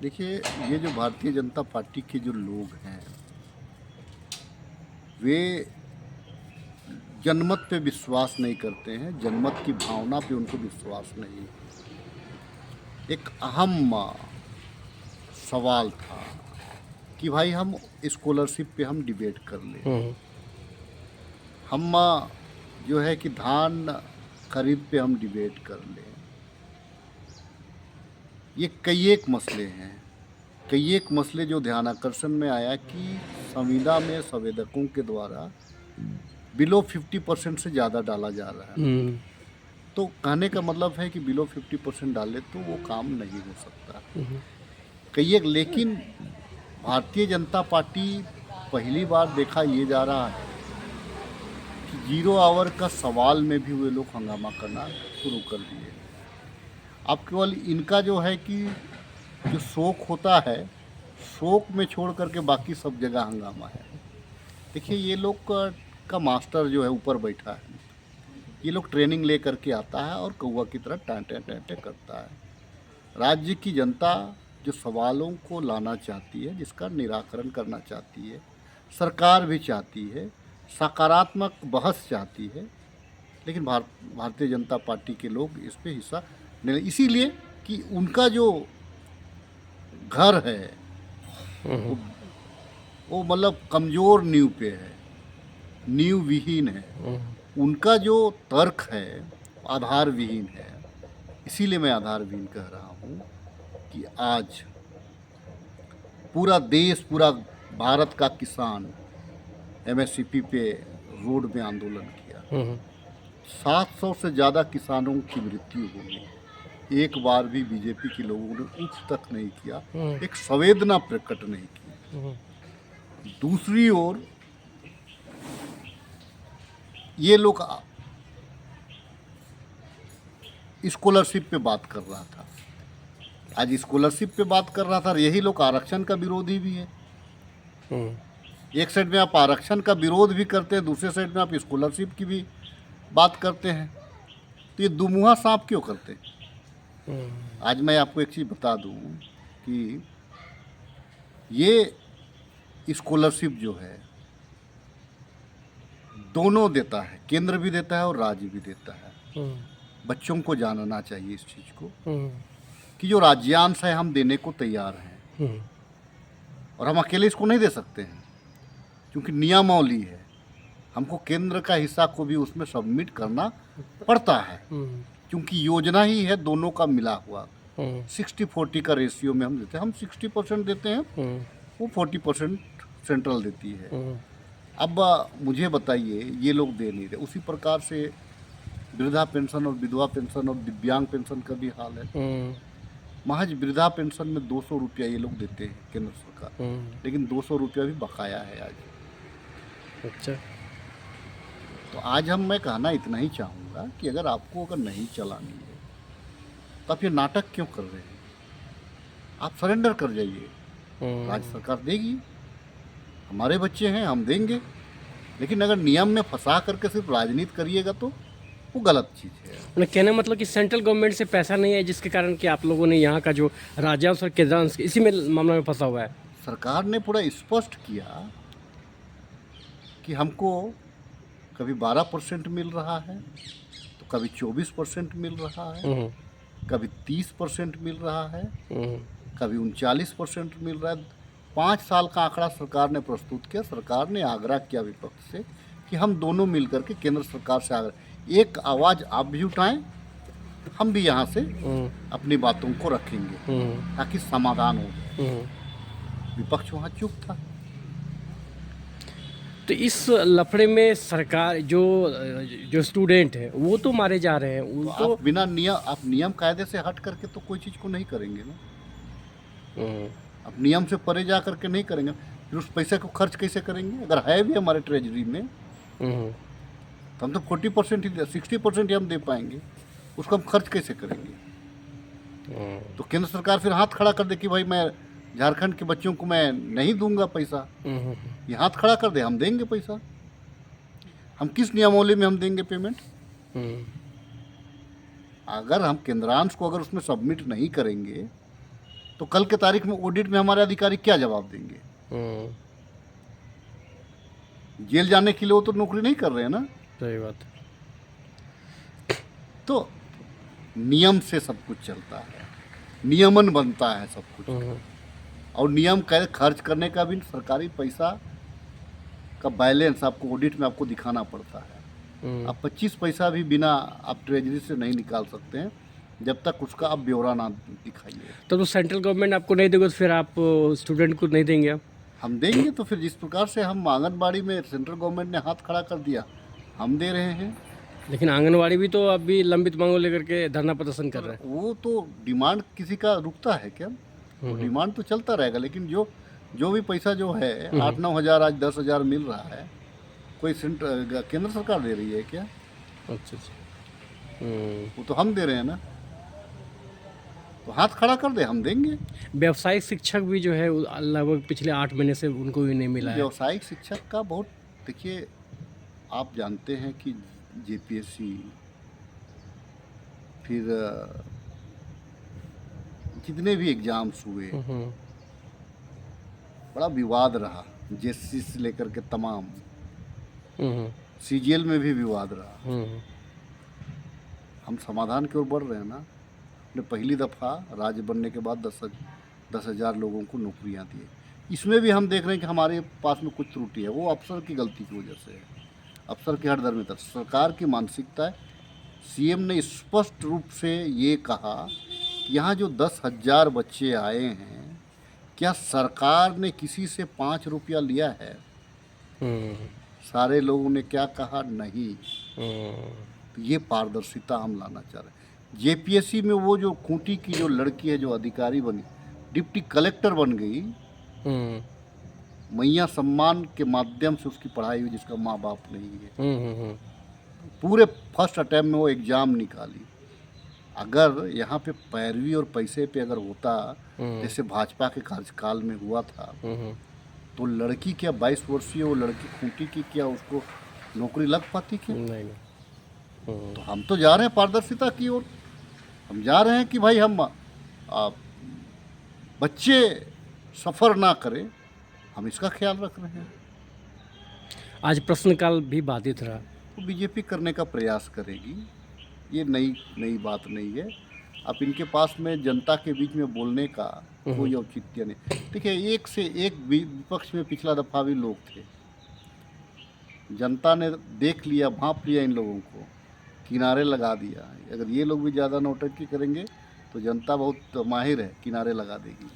देखिए, ये जो भारतीय जनता पार्टी के जो लोग हैं, वे जनमत पे विश्वास नहीं करते हैं, जनमत की भावना पे उनको विश्वास नहीं है। एक अहम सवाल था कि भाई हम स्कॉलरशिप पे हम डिबेट कर लें। हुँ, हम जो है कि धान खरीद पे हम डिबेट कर लें। ये कई एक मसले हैं, कई एक मसले जो ध्यानाकर्षण में आया कि संविदा में संवेदकों के द्वारा बिलो 50% से ज़्यादा डाला जा रहा है। हुँ, तो कहने का मतलब है कि बिलो 50% डाले तो वो काम नहीं हो सकता। हुँ, कई एक लेकिन भारतीय जनता पार्टी पहली बार देखा ये जा रहा है कि 0 आवर का सवाल में भी वे लोग हंगामा करना शुरू कर दिए। अब केवल इनका जो है कि जो शौक होता है, शौक में छोड़ कर के बाकी सब जगह हंगामा है। देखिए ये लोग का मास्टर जो है ऊपर बैठा है, ये लोग ट्रेनिंग ले करके आता है और कौवा की तरह टाँटे टाँटे करता है। राज्य की जनता जो सवालों को लाना चाहती है, जिसका निराकरण करना चाहती है, सरकार भी चाहती है, सकारात्मक बहस चाहती है, लेकिन भारतीय जनता पार्टी के लोग इस पे हिस्सा नहीं, इसीलिए कि उनका जो घर है हुँ, वो वो मतलब कमज़ोर नींव पे है, नींव विहीन है। हुँ, उनका जो तर्क है आधार विहीन है। इसीलिए मैं आधार विहीन कह रहा हूँ कि आज पूरा देश, पूरा भारत का किसान एमएसपी पे रोड में आंदोलन किया। हुँ, 700 से ज़्यादा किसानों की मृत्यु हो गई। एक बार भी बीजेपी के लोगों ने उफ तक नहीं किया, हुँ, एक संवेदना प्रकट नहीं की। हुँ, दूसरी ओर ये लोग स्कॉलरशिप पे बात कर रहा था। आज स्कॉलरशिप पे बात कर रहा था, यही लोग आरक्षण का विरोधी भी है। हुँ, एक साइड में आप आरक्षण का विरोध भी करते हैं, दूसरे साइड में आप स्कॉलरशिप की भी बात करते हैं। तो ये दुमुहा सांप क्यों करते हैं? हुँ, आज मैं आपको एक चीज़ बता दूं कि ये स्कॉलरशिप जो है दोनों देता है, केंद्र भी देता है और राज्य भी देता है। हुँ, बच्चों को जानना चाहिए इस चीज़ को हुँ, कि जो राज्यांश है हम देने को तैयार हैं, हुँ, और हम अकेले इसको नहीं दे सकते हैं क्योंकि नियमावली है। हमको केंद्र का हिस्सा को भी उसमें सबमिट करना पड़ता है, हुँ, क्योंकि योजना ही है दोनों का मिला हुआ। हुँ, 60-40 का रेशियो में हम देते हैं, हम 60% देते हैं, हुँ, वो 40% सेंट्रल देती है। हुँ, अब मुझे बताइए, ये लोग दे नहीं रहे। उसी प्रकार से वृद्धा पेंशन और विधवा पेंशन और दिव्यांग पेंशन का भी हाल है। हुँ, महज वृद्धा पेंशन में 200 रुपया ये लोग देते हैं केंद्र सरकार, हुँ, लेकिन 200 रुपया भी बकाया है आज। अच्छा। तो आज मैं कहना इतना ही चाहूँगा कि अगर आपको अगर नहीं चलानी है तो आप ये नाटक क्यों कर रहे हैं? आप सरेंडर कर जाइए, राज्य हुँ, सरकार देगी। हमारे बच्चे हैं, हम देंगे। लेकिन अगर नियम में फंसा करके सिर्फ राजनीति करिएगा तो वो गलत चीज़ है। मतलब कहने का मतलब कि सेंट्रल गवर्नमेंट से पैसा नहीं है जिसके कारण कि आप लोगों ने यहाँ का जो राज्यांश और केंद्रांश इसी में मामला में फँसा हुआ है। सरकार ने पूरा स्पष्ट किया कि हमको कभी 12% मिल रहा है, तो कभी 24% मिल रहा है, हुँ, कभी 30% मिल रहा है, हुँ, कभी 39% मिल रहा है। 5 साल का आंकड़ा सरकार ने प्रस्तुत किया। सरकार ने आग्रह किया विपक्ष से कि हम दोनों मिलकर के केंद्र सरकार से आग्रह, एक आवाज़ आप भी उठाएं, हम भी यहाँ से हुँ, अपनी बातों को रखेंगे हुँ, ताकि समाधान हो जाए। हुँ। विपक्ष वहाँ चुप था। तो इस लफड़े में सरकार जो स्टूडेंट हैं वो तो मारे जा रहे हैं, तो वो तो आप बिना नियम, आप नियम कायदे से हट करके तो कोई चीज़ को नहीं करेंगे ना। हुँ, आप नियम से परे जा करके नहीं करेंगे, फिर उस पैसे को खर्च कैसे करेंगे? अगर है भी हमारे ट्रेजरी में हुँ, तो हम तो 40% ही 60% ही हम दे पाएंगे, उसको हम खर्च कैसे करेंगे? हुँ, तो केंद्र सरकार फिर हाथ खड़ा कर दे कि भाई मैं झारखंड के बच्चों को मैं नहीं दूंगा पैसा। हुँ, हुँ, ये हाथ खड़ा कर दे, हम देंगे पैसा। हम किस नियमावली में हम देंगे पेमेंट? हुँ, अगर हम केंद्रांश को अगर उसमें सबमिट नहीं करेंगे तो कल के तारीख में ऑडिट में हमारे अधिकारी क्या जवाब देंगे? हम्म, जेल जाने के लिए वो तो नौकरी नहीं कर रहे हैं ना। सही बात। तो नियम से सब कुछ चलता है, नियमन बनता है सब कुछ, और नियम का खर्च करने का भी सरकारी पैसा का बैलेंस आपको ऑडिट में आपको दिखाना पड़ता है। आप 25 पैसा भी बिना आप ट्रेजरी से नहीं निकाल सकते हैं जब तक उसका आप ब्यौरा ना दिखाइए। तो सेंट्रल गवर्नमेंट आपको नहीं देगा तो फिर आप स्टूडेंट को नहीं देंगे आप? हम देंगे तो फिर जिस प्रकार से हम आंगनबाड़ी में सेंट्रल गवर्नमेंट ने हाथ खड़ा कर दिया, हम दे रहे हैं। लेकिन आंगनवाड़ी भी तो अभी लंबित मांगों लेकर के धरना प्रदर्शन कर रहे हैं। वो तो डिमांड किसी का रुकता है क्या? वो डिमांड तो चलता रहेगा, लेकिन जो भी पैसा जो है 8-9 हज़ार आज 10 हज़ार मिल रहा है, कोई केंद्र सरकार दे रही है क्या? अच्छा अच्छा। वो तो हम दे रहे हैं ना। तो हाथ खड़ा कर दे, हम देंगे। व्यावसायिक शिक्षक भी जो है लगभग पिछले 8 महीने से उनको भी नहीं मिला है। व्यावसायिक शिक्षक का बहुत, देखिए आप जानते हैं कि जेपीएससी, फिर जितने भी एग्जाम्स हुए बड़ा विवाद रहा, जेएससी से लेकर के तमाम, सीजीएल में भी विवाद रहा। हम समाधान की ओर बढ़ रहे हैं ना। हमने पहली दफ़ा राज्य बनने के बाद 10,000 लोगों को नौकरियां दी। इसमें भी हम देख रहे हैं कि हमारे पास में कुछ त्रुटि है, वो अफसर की गलती की वजह से है, अफसर की हठधर्मिता। सरकार की मानसिकता है। सीएम ने स्पष्ट रूप से ये कहा कि यहाँ जो 10,000 बच्चे आए हैं, क्या सरकार ने किसी से 5 रुपया लिया है? सारे लोगों ने क्या कहा? नहीं। तो ये पारदर्शिता हम लाना चाह रहे हैं। जेपीएससी में वो जो खूंटी की जो लड़की है, जो अधिकारी बनी, डिप्टी कलेक्टर बन गई, मैया सम्मान के माध्यम से उसकी पढ़ाई हुई, जिसका माँ बाप नहीं है। पूरे फर्स्ट अटैम्प्ट में वो एग्ज़ाम निकाली। अगर यहाँ पे पैरवी और पैसे पे अगर होता, जैसे भाजपा के कार्यकाल में हुआ था, तो लड़की क्या 22 वर्षीय वो लड़की खूंटी की, क्या उसको नौकरी लग पाती क्या? नहीं। तो हम तो जा रहे हैं पारदर्शिता की ओर। हम जा रहे हैं कि भाई हम बच्चे सफ़र ना करें, हम इसका ख्याल रख रहे हैं। आज प्रश्नकाल भी बाधित रहा। तो बीजेपी करने का प्रयास करेगी, ये नई बात नहीं है। अब इनके पास में जनता के बीच में बोलने का कोई औचित्य नहीं। देखिए, एक से एक विपक्ष में पिछला दफ़ा भी लोग थे, जनता ने देख लिया, भांप लिया, इन लोगों को किनारे लगा दिया। अगर ये लोग भी ज़्यादा नौटंकी करेंगे तो जनता बहुत माहिर है, किनारे लगा देगी।